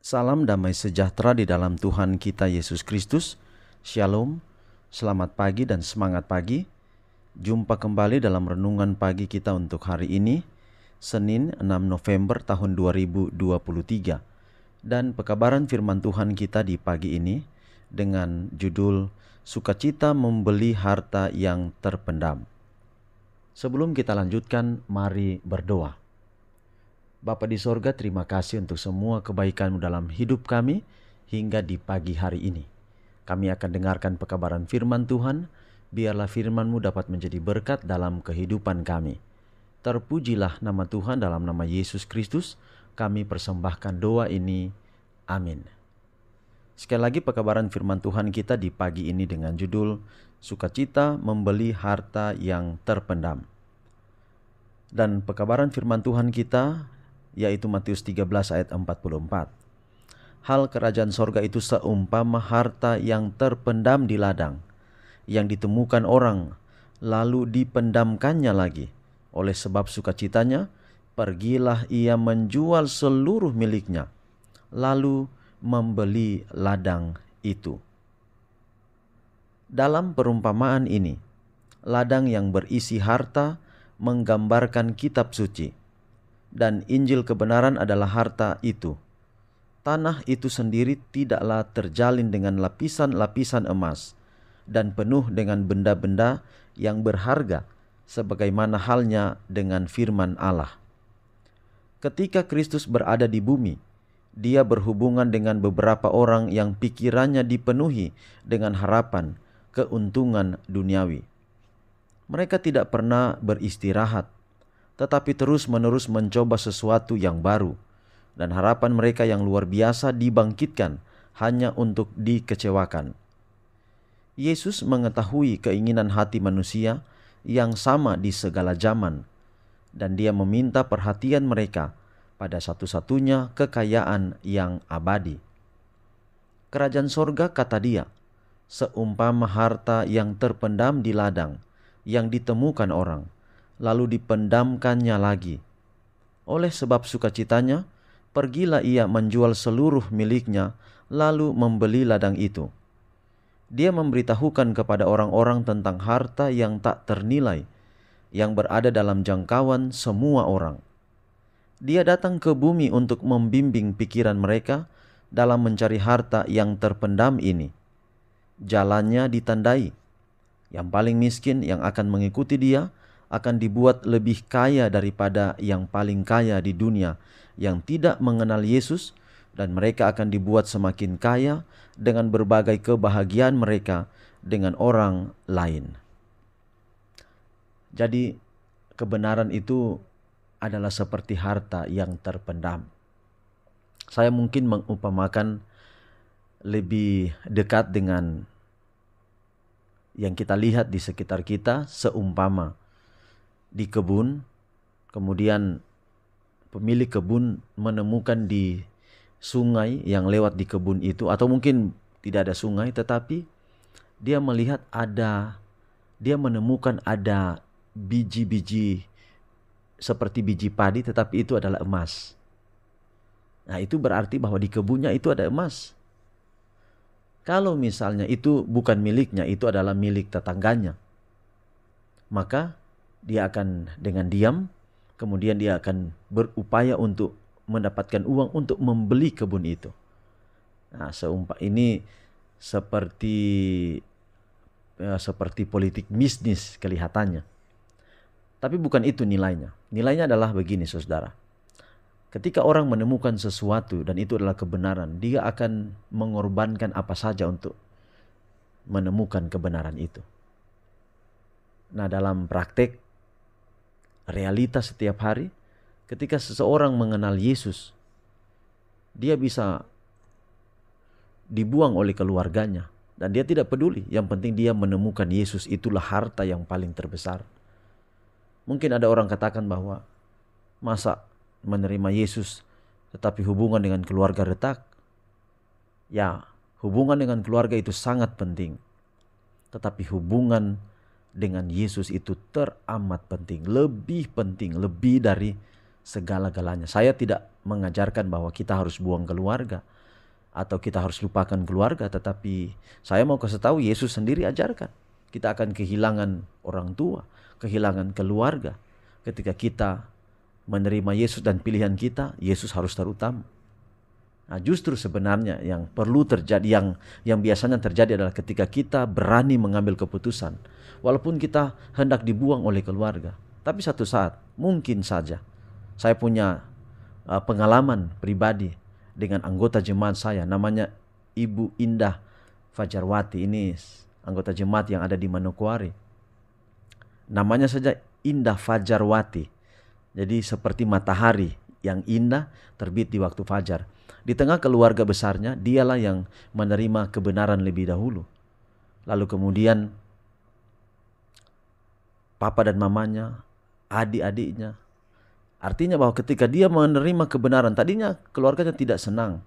Salam damai sejahtera di dalam Tuhan kita Yesus Kristus. Shalom, selamat pagi dan semangat pagi. Jumpa kembali dalam renungan pagi kita untuk hari ini, Senin 6 November tahun 2023. Dan pekabaran firman Tuhan kita di pagi ini dengan judul Sukacita Membeli Harta yang Terpendam. Sebelum kita lanjutkan, mari berdoa. Bapa di sorga, terima kasih untuk semua kebaikan-Mu dalam hidup kami hingga di pagi hari ini. Kami akan dengarkan pekabaran firman Tuhan, biarlah firman-Mu dapat menjadi berkat dalam kehidupan kami. Terpujilah nama Tuhan, dalam nama Yesus Kristus, kami persembahkan doa ini. Amin. Sekali lagi pekabaran firman Tuhan kita di pagi ini dengan judul Sukacita Membeli Harta yang Terpendam. Dan pekabaran firman Tuhan kita yaitu Matius 13 ayat 44. Hal kerajaan sorga itu seumpama harta yang terpendam di ladang, yang ditemukan orang, lalu dipendamkannya lagi. Oleh sebab sukacitanya, pergilah ia menjual seluruh miliknya, lalu membeli ladang itu. Dalam perumpamaan ini, ladang yang berisi harta menggambarkan kitab suci, dan Injil kebenaran adalah harta itu. Tanah itu sendiri tidaklah terjalin dengan lapisan-lapisan emas dan penuh dengan benda-benda yang berharga, sebagaimana halnya dengan firman Allah. Ketika Kristus berada di bumi, Dia berhubungan dengan beberapa orang yang pikirannya dipenuhi dengan harapan keuntungan duniawi. Mereka tidak pernah beristirahat, tetapi terus-menerus mencoba sesuatu yang baru, dan harapan mereka yang luar biasa dibangkitkan hanya untuk dikecewakan. Yesus mengetahui keinginan hati manusia yang sama di segala zaman, dan Dia meminta perhatian mereka pada satu-satunya kekayaan yang abadi. Kerajaan sorga, kata Dia, seumpama harta yang terpendam di ladang, yang ditemukan orang, lalu dipendamkannya lagi. Oleh sebab sukacitanya, pergilah ia menjual seluruh miliknya, lalu membeli ladang itu. Dia memberitahukan kepada orang-orang tentang harta yang tak ternilai, yang berada dalam jangkauan semua orang. Dia datang ke bumi untuk membimbing pikiran mereka dalam mencari harta yang terpendam ini. Jalannya ditandai. Yang paling miskin yang akan mengikuti Dia akan dibuat lebih kaya daripada yang paling kaya di dunia yang tidak mengenal Yesus, dan mereka akan dibuat semakin kaya dengan berbagai kebahagiaan mereka dengan orang lain. Jadi kebenaran itu adalah seperti harta yang terpendam. Saya mungkin mengupamakan lebih dekat dengan yang kita lihat di sekitar kita, seumpama di kebun, kemudian pemilik kebun menemukan di sungai yang lewat di kebun itu, atau mungkin tidak ada sungai, tetapi dia melihat dia menemukan ada biji-biji seperti biji padi, tetapi itu adalah emas. Nah, itu berarti bahwa di kebunnya itu ada emas. Kalau misalnya itu bukan miliknya, itu adalah milik tetangganya, maka dia akan dengan diam, kemudian dia akan berupaya untuk mendapatkan uang untuk membeli kebun itu. Nah, ini seperti politik bisnis kelihatannya. Tapi bukan itu nilainya. Nilainya adalah begini, saudara. Ketika orang menemukan sesuatu dan itu adalah kebenaran, dia akan mengorbankan apa saja untuk menemukan kebenaran itu. Nah, dalam praktek realitas setiap hari, ketika seseorang mengenal Yesus, dia bisa dibuang oleh keluarganya dan dia tidak peduli. Yang penting dia menemukan Yesus, itulah harta yang paling terbesar. Mungkin ada orang katakan bahwa masa menerima Yesus tetapi hubungan dengan keluarga retak? Ya, hubungan dengan keluarga itu sangat penting, tetapi hubungan dengan Yesus itu teramat penting, lebih dari segala-galanya. Saya tidak mengajarkan bahwa kita harus buang keluarga atau kita harus lupakan keluarga, tetapi saya mau kasih tahu Yesus sendiri ajarkan. Kita akan kehilangan orang tua, kehilangan keluarga. Ketika kita menerima Yesus dan pilihan kita, Yesus harus terutama. Nah, justru sebenarnya yang perlu terjadi, yang biasanya terjadi adalah ketika kita berani mengambil keputusan. Walaupun kita hendak dibuang oleh keluarga. Tapi satu saat, mungkin saja, saya punya pengalaman pribadi dengan anggota jemaat saya, namanya Ibu Indah Fajarwati. Ini anggota jemaat yang ada di Manokwari. Namanya saja Indah Fajarwati. Jadi seperti matahari yang indah terbit di waktu fajar. Di tengah keluarga besarnya, dialah yang menerima kebenaran lebih dahulu. Lalu kemudian papa dan mamanya, adik-adiknya. Artinya bahwa ketika dia menerima kebenaran, tadinya keluarganya tidak senang.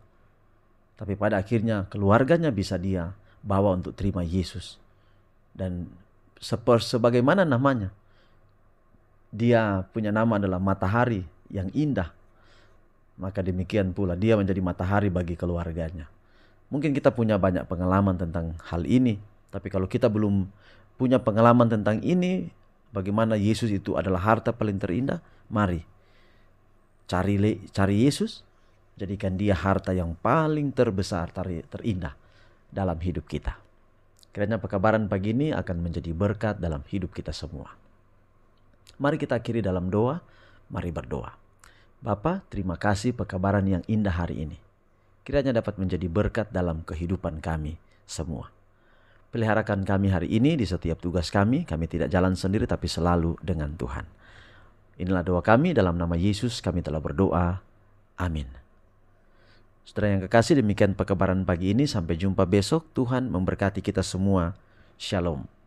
Tapi pada akhirnya keluarganya bisa dia bawa untuk terima Yesus. Dan sebagaimana namanya, dia punya nama adalah matahari yang indah. Maka demikian pula dia menjadi matahari bagi keluarganya. Mungkin kita punya banyak pengalaman tentang hal ini. Tapi kalau kita belum punya pengalaman tentang ini, bagaimana Yesus itu adalah harta paling terindah, mari cari Yesus, jadikan dia harta yang paling terbesar, terindah dalam hidup kita. Kiranya pekabaran pagi ini akan menjadi berkat dalam hidup kita semua. Mari kita akhiri dalam doa, mari berdoa. Bapa, terima kasih pekabaran yang indah hari ini. Kiranya dapat menjadi berkat dalam kehidupan kami semua. Peliharakan kami hari ini di setiap tugas kami tidak jalan sendiri tapi selalu dengan Tuhan. Inilah doa kami, dalam nama Yesus kami telah berdoa. Amin. Saudara yang kekasih, demikian pekabaran pagi ini. Sampai jumpa besok. Tuhan memberkati kita semua. Shalom.